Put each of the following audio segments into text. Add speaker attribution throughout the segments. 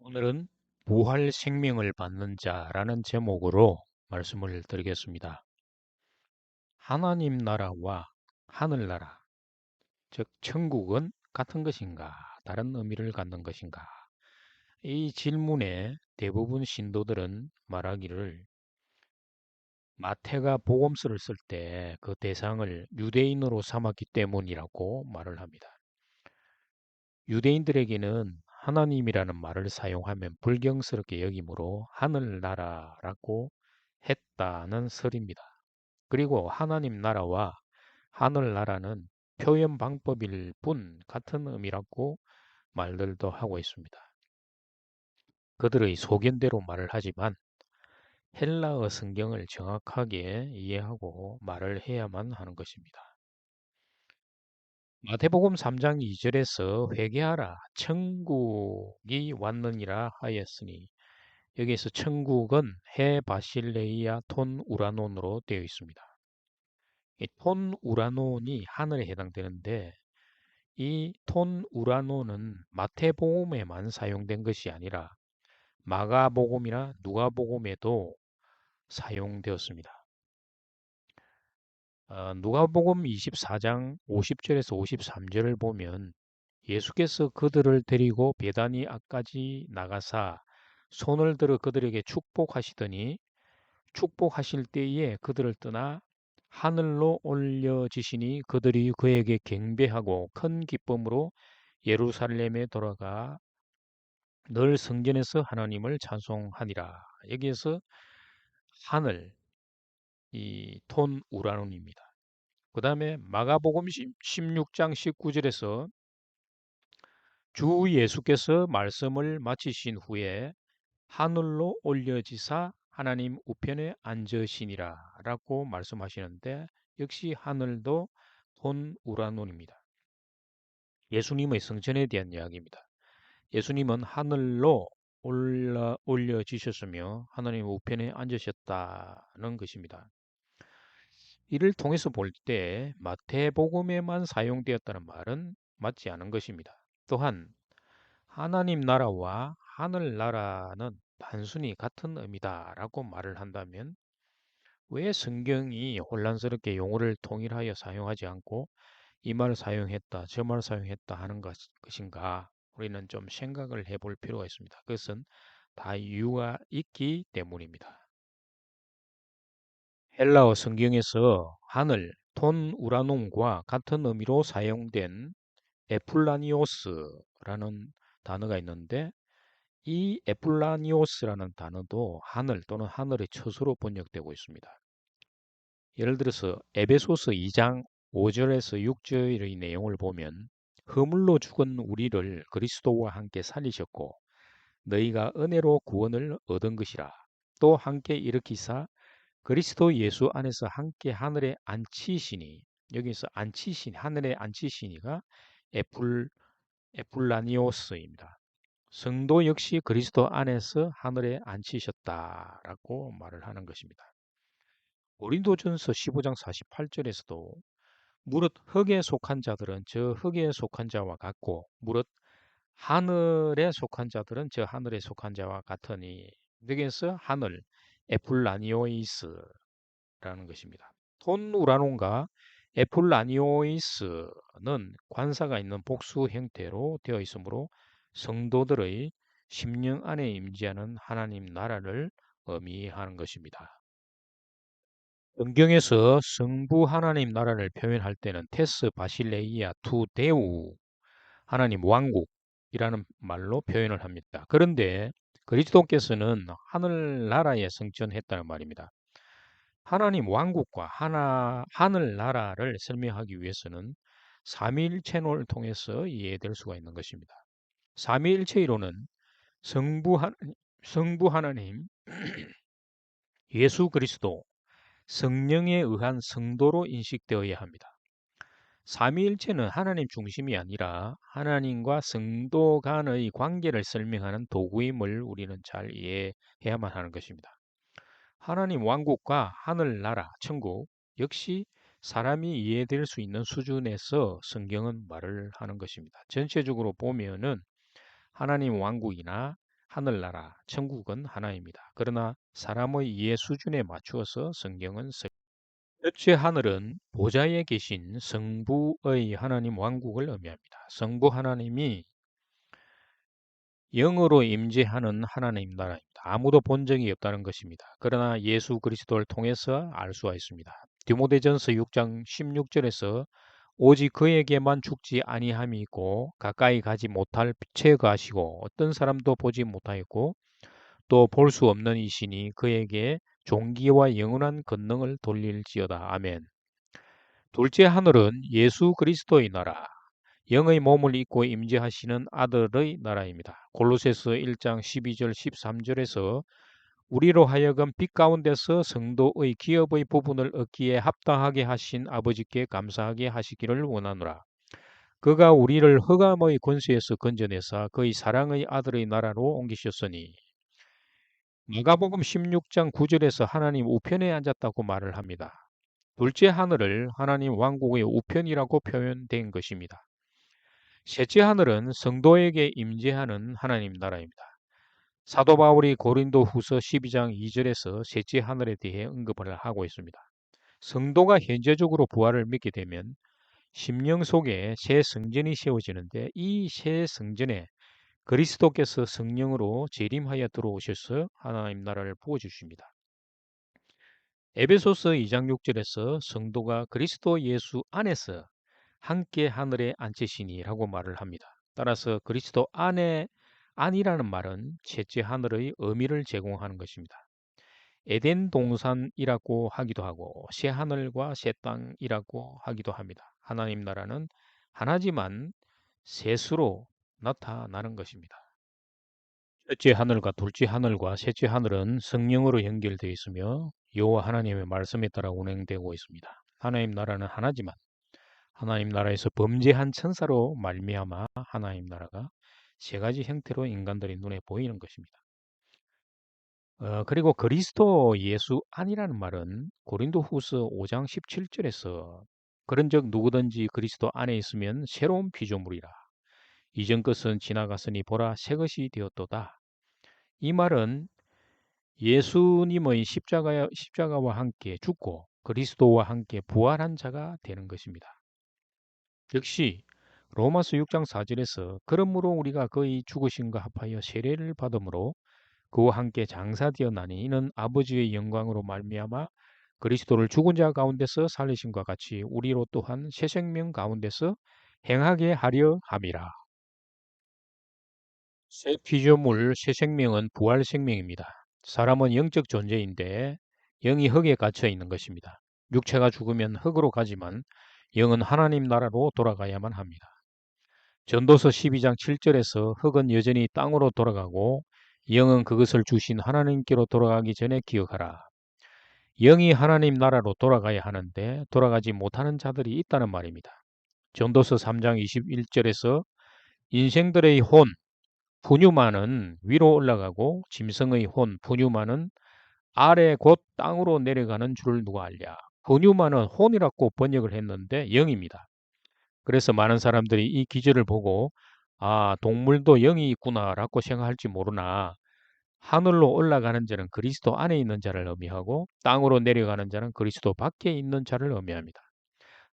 Speaker 1: 오늘은 부활 생명을 받는 자라는 제목으로 말씀을 드리겠습니다. 하나님 나라와 하늘나라, 즉 천국은 같은 것인가, 다른 의미를 갖는 것인가? 이 질문에 대부분 신도들은 말하기를 마태가 복음서를 쓸 때 그 대상을 유대인으로 삼았기 때문이라고 말을 합니다. 유대인들에게는 하나님이라는 말을 사용하면 불경스럽게 여기므로 하늘나라라고 했다는 설입니다. 그리고 하나님 나라와 하늘나라는 표현 방법일 뿐 같은 의미라고 말들도 하고 있습니다. 그들의 소견대로 말을 하지만 헬라어 성경을 정확하게 이해하고 말을 해야만 하는 것입니다. 마태복음 3장 2절에서 회개하라 천국이 왔느니라 하였으니 여기에서 천국은 해 바실레이아 톤 우라논으로 되어 있습니다. 이 톤 우라논이 하늘에 해당되는데 이 톤 우라논은 마태복음에만 사용된 것이 아니라 마가복음이나 누가복음에도 사용되었습니다. 누가복음 24장 50절에서 53절을 보면 예수께서 그들을 데리고 베다니 앞까지 나가사 손을 들어 그들에게 축복하시더니 축복하실 때에 그들을 떠나 하늘로 올려지시니 그들이 그에게 경배하고 큰 기쁨으로 예루살렘에 돌아가 늘 성전에서 하나님을 찬송하니라. 여기에서 하늘, 이 톤 우라논입니다. 그 다음에 마가복음 16장 19절에서 주 예수께서 말씀을 마치신 후에 하늘로 올려지사 하나님 우편에 앉으시니라 라고 말씀하시는데 역시 하늘도 톤 우라논입니다. 예수님의 성전에 대한 이야기입니다. 예수님은 하늘로 올려지셨으며 하나님 우편에 앉으셨다는 것입니다. 이를 통해서 볼 때 마태복음에만 사용되었다는 말은 맞지 않은 것입니다. 또한 하나님 나라와 하늘나라는 단순히 같은 의미다라고 말을 한다면 왜 성경이 혼란스럽게 용어를 통일하여 사용하지 않고 이 말을 사용했다, 저 말을 사용했다 하는 것인가? 우리는 좀 생각을 해볼 필요가 있습니다. 그것은 다 이유가 있기 때문입니다. 헬라어 성경에서 하늘, 톤 우라논과 같은 의미로 사용된 에플라니오스라는 단어가 있는데 이 에플라니오스라는 단어도 하늘 또는 하늘의 처소로 번역되고 있습니다. 예를 들어서 에베소서 2장 5절에서 6절의 내용을 보면 허물로 죽은 우리를 그리스도와 함께 살리셨고 너희가 은혜로 구원을 얻은 것이라 또 함께 일으키사 그리스도 예수 안에서 함께 하늘에 앉히시니 여기서 앉히신 하늘에 앉히시니가 에플라니오스입니다. 성도 역시 그리스도 안에서 하늘에 앉히셨다라고 말을 하는 것입니다. 고린도전서 15장 48절에서도 무릇 흙에 속한 자들은 저 흙에 속한 자와 같고 무릇 하늘에 속한 자들은 저 하늘에 속한 자와 같으니 여기에서 하늘 에플라니오이스라는 것입니다. 톤 우라논과 에플라니오이스는 관사가 있는 복수 형태로 되어 있으므로 성도들의 심령 안에 임재하는 하나님 나라를 의미하는 것입니다. 성경에서 성부 하나님 나라를 표현할 때는 테스 바실레이아 투 데우 하나님 왕국이라는 말로 표현을 합니다. 그런데 그리스도께서는 하늘나라에 승천했다는 말입니다. 하나님 왕국과 하늘나라를 설명하기 위해서는 삼위일체론을 통해서 이해될 수가 있는 것입니다. 삼위일체 이론은 성부 하나님, 예수 그리스도, 성령에 의한 성도로 인식되어야 합니다. 삼위일체는 하나님 중심이 아니라 하나님과 성도 간의 관계를 설명하는 도구임을 우리는 잘 이해해야만 하는 것입니다. 하나님 왕국과 하늘나라, 천국 역시 사람이 이해될 수 있는 수준에서 성경은 말을 하는 것입니다. 전체적으로 보면은 하나님 왕국이나 하늘나라, 천국은 하나입니다. 그러나 사람의 이해 수준에 맞추어서 성경은 첫째 하늘은 보좌에 계신 성부의 하나님 왕국을 의미합니다. 성부 하나님이 영으로 임재하는 하나님 나라입니다. 아무도 본 적이 없다는 것입니다. 그러나 예수 그리스도를 통해서 알 수가 있습니다. 디모데전서 6장 16절에서 오직 그에게만 죽지 아니함이 있고 가까이 가지 못할 빛에 가시고 어떤 사람도 보지 못하였고 또 볼 수 없는 이신이 그에게 존귀와 영원한 권능을 돌릴지어다. 아멘. 둘째 하늘은 예수 그리스도의 나라, 영의 몸을 입고 임재하시는 아들의 나라입니다. 골로새서 1장 12절 13절에서 우리로 하여금 빛 가운데서 성도의 기업의 부분을 얻기에 합당하게 하신 아버지께 감사하게 하시기를 원하노라. 그가 우리를 흑암의 권세에서 건져내사 그의 사랑의 아들의 나라로 옮기셨으니 마가복음 16장 9절에서 하나님 우편에 앉았다고 말을 합니다. 둘째 하늘을 하나님 왕국의 우편이라고 표현된 것입니다. 셋째 하늘은 성도에게 임재하는 하나님 나라입니다. 사도 바울이 고린도 후서 12장 2절에서 셋째 하늘에 대해 언급을 하고 있습니다. 성도가 현재적으로 부활을 믿게 되면 심령 속에 새 성전이 세워지는데 이 새 성전에 그리스도께서 성령으로 재림하여 들어오셔서 하나님 나라를 부어주십니다. 에베소서 2장 6절에서 성도가 그리스도 예수 안에서 함께 하늘에 앉으시니라고 말을 합니다. 따라서 그리스도 안이라는 말은 셋째 하늘의 의미를 제공하는 것입니다. 에덴 동산이라고 하기도 하고 새 하늘과 새 땅이라고 하기도 합니다. 하나님 나라는 하나지만 셋으로 나타나는 것입니다. 첫째 하늘과 둘째 하늘과 셋째 하늘은 성령으로 연결되어 있으며 여호와 하나님의 말씀에 따라 운행되고 있습니다. 하나님 나라는 하나지만 하나님 나라에서 범죄한 천사로 말미암아 하나님 나라가 세 가지 형태로 인간들의 눈에 보이는 것입니다. 그리고 그리스도 예수 안이라는 말은 고린도후서 5장 17절에서 그런즉 누구든지 그리스도 안에 있으면 새로운 피조물이라 이전 것은 지나갔으니 보라 새 것이 되었도다. 이 말은 예수님의 십자가와 함께 죽고 그리스도와 함께 부활한 자가 되는 것입니다. 역시 로마서 6장 4절에서 그러므로 우리가 그의 죽으심과 합하여 세례를 받음으로 그와 함께 장사되었나니 이는 아버지의 영광으로 말미암아 그리스도를 죽은 자 가운데서 살리심과 같이 우리로 또한 새 생명 가운데서 행하게 하려 함이라. 새 피조물, 새 생명은 부활 생명입니다. 사람은 영적 존재인데 영이 흙에 갇혀 있는 것입니다. 육체가 죽으면 흙으로 가지만 영은 하나님 나라로 돌아가야만 합니다. 전도서 12장 7절에서 흙은 여전히 땅으로 돌아가고 영은 그것을 주신 하나님께로 돌아가기 전에 기억하라. 영이 하나님 나라로 돌아가야 하는데 돌아가지 못하는 자들이 있다는 말입니다. 전도서 3장 21절에서 인생들의 혼, 분유만은 위로 올라가고 짐승의 혼, 분유만은 아래 곧 땅으로 내려가는 줄 누가 알랴. 분유만은 혼이라고 번역을 했는데 영입니다. 그래서 많은 사람들이 이 기절을 보고 아, 동물도 영이 있구나라고 생각할지 모르나 하늘로 올라가는 자는 그리스도 안에 있는 자를 의미하고 땅으로 내려가는 자는 그리스도 밖에 있는 자를 의미합니다.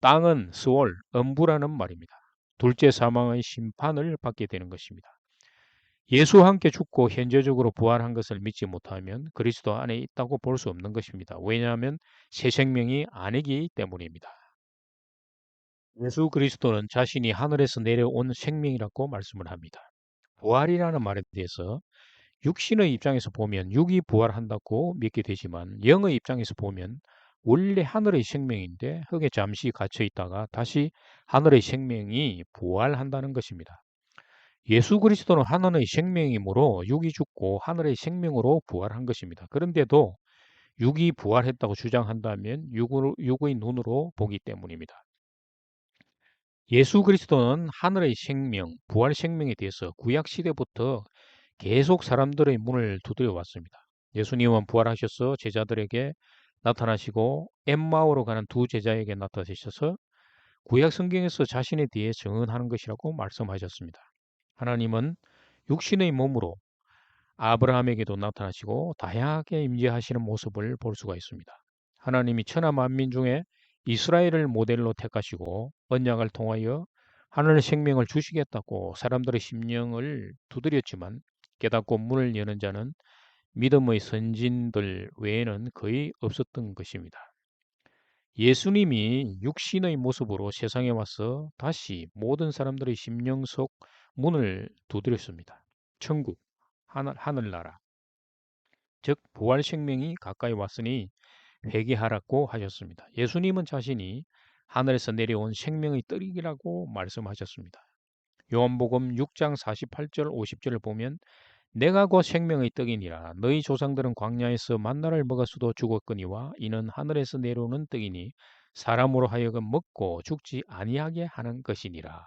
Speaker 1: 땅은 스월, 음부라는 말입니다. 둘째 사망의 심판을 받게 되는 것입니다. 예수와 함께 죽고 현재적으로 부활한 것을 믿지 못하면 그리스도 안에 있다고 볼 수 없는 것입니다. 왜냐하면 새 생명이 아니기 때문입니다. 예수 그리스도는 자신이 하늘에서 내려온 생명이라고 말씀을 합니다. 부활이라는 말에 대해서 육신의 입장에서 보면 육이 부활한다고 믿게 되지만 영의 입장에서 보면 원래 하늘의 생명인데 흙에 잠시 갇혀 있다가 다시 하늘의 생명이 부활한다는 것입니다. 예수 그리스도는 하늘의 생명이므로 육이 죽고 하늘의 생명으로 부활한 것입니다. 그런데도 육이 부활했다고 주장한다면 육의 눈으로 보기 때문입니다. 예수 그리스도는 하늘의 생명, 부활 생명에 대해서 구약 시대부터 계속 사람들의 문을 두드려 왔습니다. 예수님은 부활하셔서 제자들에게 나타나시고 엠마오로 가는 두 제자에게 나타나셔서 구약 성경에서 자신에 대해 증언하는 것이라고 말씀하셨습니다. 하나님은 육신의 몸으로 아브라함에게도 나타나시고 다양하게 임재하시는 모습을 볼 수가 있습니다. 하나님이 천하 만민 중에 이스라엘을 모델로 택하시고 언약을 통하여 하늘의 생명을 주시겠다고 사람들의 심령을 두드렸지만 깨닫고 문을 여는 자는 믿음의 선진들 외에는 거의 없었던 것입니다. 예수님이 육신의 모습으로 세상에 와서 다시 모든 사람들의 심령 속 문을 두드렸습니다. 천국, 하늘나라, 즉 부활 생명이 가까이 왔으니 회개하라고 하셨습니다. 예수님은 자신이 하늘에서 내려온 생명의 떡이라고 말씀하셨습니다. 요한복음 6장 48절 50절을 보면 내가 곧 생명의 떡이니라 너희 조상들은 광야에서 만나를 먹었어도 죽었거니와 이는 하늘에서 내려오는 떡이니 사람으로 하여금 먹고 죽지 아니하게 하는 것이니라.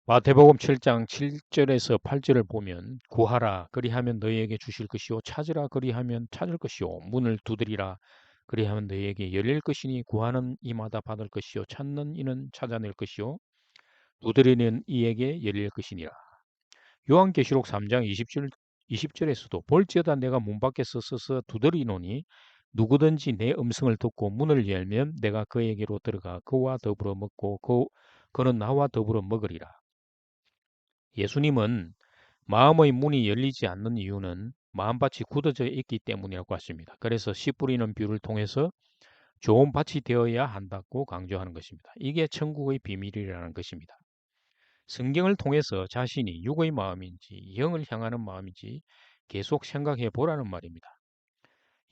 Speaker 1: 마태복음 7장 7절에서 8절을 보면 구하라 그리하면 너희에게 주실 것이요 찾으라 그리하면 찾을 것이요 문을 두드리라 그리하면 너희에게 열릴 것이니 구하는 이마다 받을 것이요 찾는 이는 찾아낼 것이요 두드리는 이에게 열릴 것이니라. 요한계시록 3장 20절에서도 볼지어다 내가 문 밖에서 서서 두드리노니 누구든지 내 음성을 듣고 문을 열면 내가 그에게로 들어가 그와 더불어 먹고 그는 나와 더불어 먹으리라. 예수님은 마음의 문이 열리지 않는 이유는 마음밭이 굳어져 있기 때문이라고 하십니다. 그래서 씨 뿌리는 비유를 통해서 좋은 밭이 되어야 한다고 강조하는 것입니다. 이게 천국의 비밀이라는 것입니다. 성경을 통해서 자신이 육의 마음인지 영을 향하는 마음인지 계속 생각해 보라는 말입니다.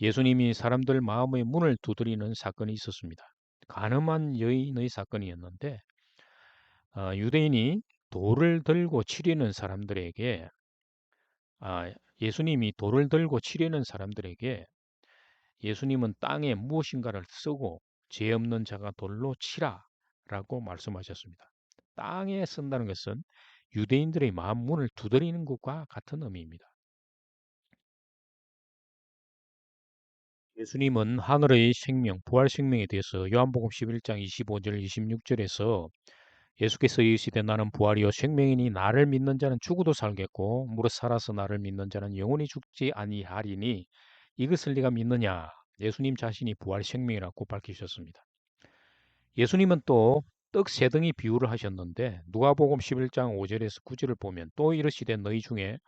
Speaker 1: 예수님이 사람들 마음의 문을 두드리는 사건이 있었습니다. 가늠한 여인의 사건이었는데 유대인이 돌을 들고 치려는 사람들에게 예수님이 돌을 들고 치려는 사람들에게 예수님은 땅에 무엇인가를 쓰고 죄 없는 자가 돌로 치라라고 말씀하셨습니다. 땅에 쓴다는 것은 유대인들의 마음 문을 두드리는 것과 같은 의미입니다. 예수님은 하늘의 생명, 부활 생명에 대해서 요한복음 11장 25절 26절에서 예수께서 이르시되 나는 부활이요 생명이니 나를 믿는 자는 죽어도 살겠고 무릇 살아서 나를 믿는 자는 영원히 죽지 아니하리니 이것을 네가 믿느냐? 예수님 자신이 부활 생명이라고 밝히셨습니다. 예수님은 또 떡 세 덩이 비유를 하셨는데 누가복음 11장 5절에서 9절을 보면 또 이르시되 너희 중에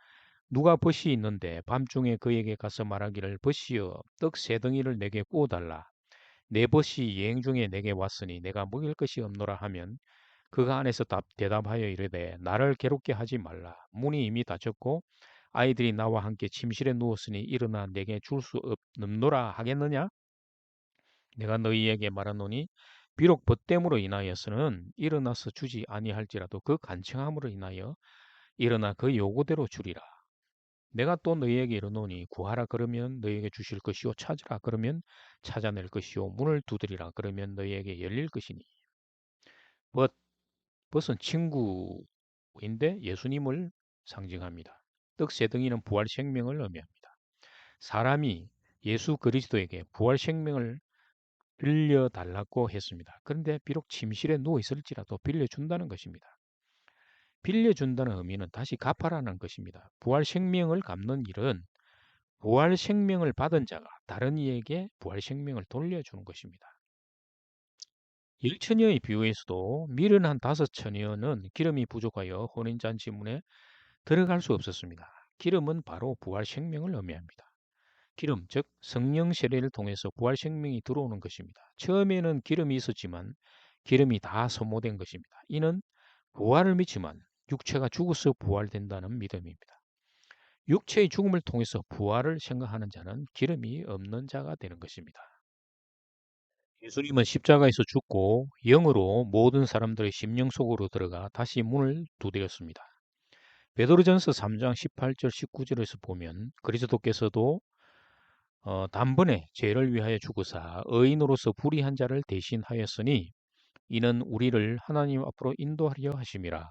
Speaker 1: 누가 벗이 있는데 밤중에 그에게 가서 말하기를 벗이여 떡 세 덩이를 내게 구워달라. 내 벗이 여행 중에 내게 왔으니 내가 먹일 것이 없노라 하면 그가 안에서 대답하여 이르되 나를 괴롭게 하지 말라. 문이 이미 닫혔고 아이들이 나와 함께 침실에 누웠으니 일어나 내게 줄 수 없노라 하겠느냐? 내가 너희에게 말하노니 비록 벗됨으로 인하여서는 일어나서 주지 아니할지라도 그 간청함으로 인하여 일어나 그 요구대로 주리라. 내가 또 너희에게 이르노니 구하라 그러면 너희에게 주실 것이요 찾으라 그러면 찾아낼 것이요 문을 두드리라 그러면 너희에게 열릴 것이니. 벗, 벗은 친구인데 예수님을 상징합니다. 떡 세 덩이는 부활 생명을 의미합니다. 사람이 예수 그리스도에게 부활 생명을 빌려달라고 했습니다. 그런데 비록 침실에 누워 있을지라도 빌려준다는 것입니다. 빌려준다는 의미는 다시 갚아라는 것입니다. 부활 생명을 갚는 일은 부활 생명을 받은 자가 다른 이에게 부활 생명을 돌려주는 것입니다. 일처녀의 비유에서도 미련한 다섯 처녀는 기름이 부족하여 혼인잔치 문에 들어갈 수 없었습니다. 기름은 바로 부활 생명을 의미합니다. 기름, 즉 성령 세례를 통해서 부활 생명이 들어오는 것입니다. 처음에는 기름이 있었지만 기름이 다 소모된 것입니다. 이는 부활을 믿지만 육체가 죽어서 부활된다는 믿음입니다. 육체의 죽음을 통해서 부활을 생각하는 자는 기름이 없는 자가 되는 것입니다. 예수님은 십자가에서 죽고 영으로 모든 사람들의 심령 속으로 들어가 다시 문을 두드렸습니다. 베드로전서 3장 18절 19절에서 보면 그리스도께서도 단번에 죄를 위하여 죽으사 의인으로서 불의한 자를 대신하였으니 이는 우리를 하나님 앞으로 인도하려 하심이라.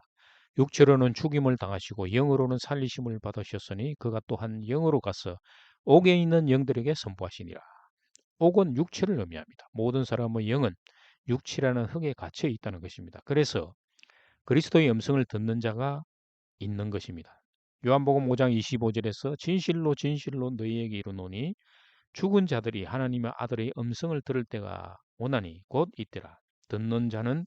Speaker 1: 육체로는 죽임을 당하시고 영으로는 살리심을 받으셨으니 그가 또한 영으로 가서 옥에 있는 영들에게 선포하시니라. 옥은 육체를 의미합니다. 모든 사람의 영은 육체라는 흙에 갇혀 있다는 것입니다. 그래서 그리스도의 음성을 듣는 자가 있는 것입니다. 요한복음 5장 25절에서 진실로 진실로 너희에게 이르노니 죽은 자들이 하나님의 아들의 음성을 들을 때가 오나니 곧 이때라. 듣는 자는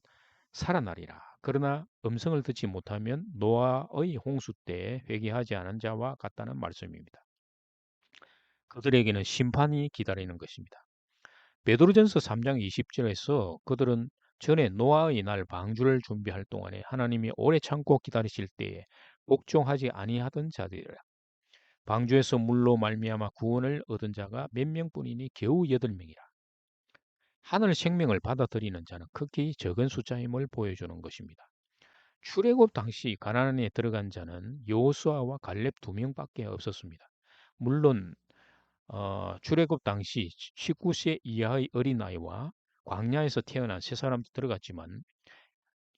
Speaker 1: 살아나리라. 그러나 음성을 듣지 못하면 노아의 홍수 때에 회개하지 않은 자와 같다는 말씀입니다. 그들에게는 심판이 기다리는 것입니다. 베드로전서 3장 20절에서 그들은 전에 노아의 날 방주를 준비할 동안에 하나님이 오래 참고 기다리실 때에 복종하지 아니하던 자들이라. 방주에서 물로 말미암아 구원을 얻은 자가 몇 명뿐이니 겨우 8명이라. 하늘 생명을 받아들이는 자는 극히 적은 숫자임을 보여주는 것입니다. 출애굽 당시 가나안에 들어간 자는 여호수아와 갈렙 2명밖에 없었습니다. 물론 출애굽 당시 19세 이하의 어린아이와 광야에서 태어난 세 사람도 들어갔지만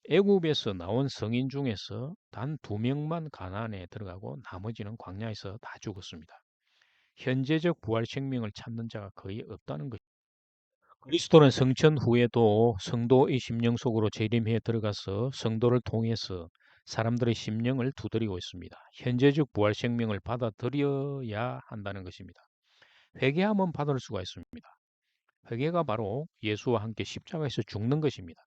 Speaker 1: 애굽에서 나온 성인 중에서 단 2명만 가나안에 들어가고 나머지는 광야에서 다 죽었습니다. 현재적 부활 생명을 찾는 자가 거의 없다는 것입니다. 그리스도는 성천 후에도 성도의 심령 속으로 재림해 들어가서 성도를 통해서 사람들의 심령을 두드리고 있습니다. 현재적 부활 생명을 받아들여야 한다는 것입니다. 회개하면 받을 수가 있습니다. 회개가 바로 예수와 함께 십자가에서 죽는 것입니다.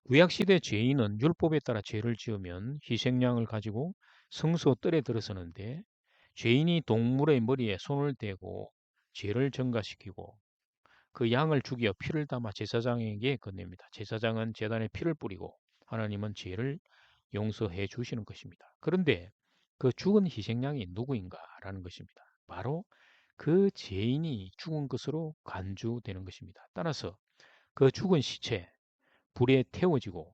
Speaker 1: 구약시대 죄인은 율법에 따라 죄를 지으면 희생양을 가지고 성소 뜰에 들어서는데 죄인이 동물의 머리에 손을 대고 죄를 전가시키고 그 양을 죽여 피를 담아 제사장에게 건넵니다. 제사장은 제단에 피를 뿌리고 하나님은 죄를 용서해 주시는 것입니다. 그런데 그 죽은 희생양이 누구인가라는 것입니다. 바로 그 죄인이 죽은 것으로 간주되는 것입니다. 따라서 그 죽은 시체 불에 태워지고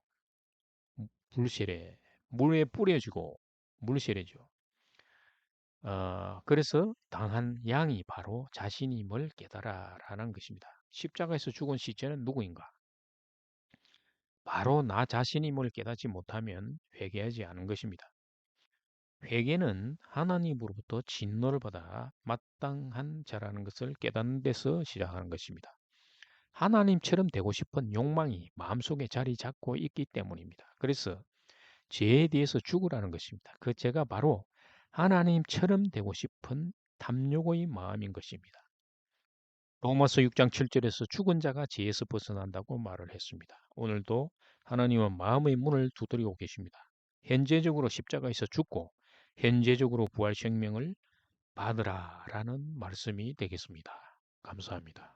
Speaker 1: 불세례, 물에 뿌려지고 물세례죠. 그래서 당한 양이 바로 자신임을 깨달아라는 것입니다. 십자가에서 죽은 시체는 누구인가? 바로 나 자신임을 깨닫지 못하면 회개하지 않은 것입니다. 회개는 하나님으로부터 진노를 받아 마땅한 자라는 것을 깨닫는 데서 시작하는 것입니다. 하나님처럼 되고 싶은 욕망이 마음속에 자리 잡고 있기 때문입니다. 그래서 죄에 대해서 죽으라는 것입니다. 그 죄가 바로 하나님처럼 되고 싶은 탐욕의 마음인 것입니다. 로마서 6장 7절에서 죽은 자가 죄에서 벗어난다고 말을 했습니다. 오늘도 하나님은 마음의 문을 두드리고 계십니다. 현재적으로 십자가에서 죽고 현재적으로 부활 생명을 받으라라는 말씀이 되겠습니다. 감사합니다.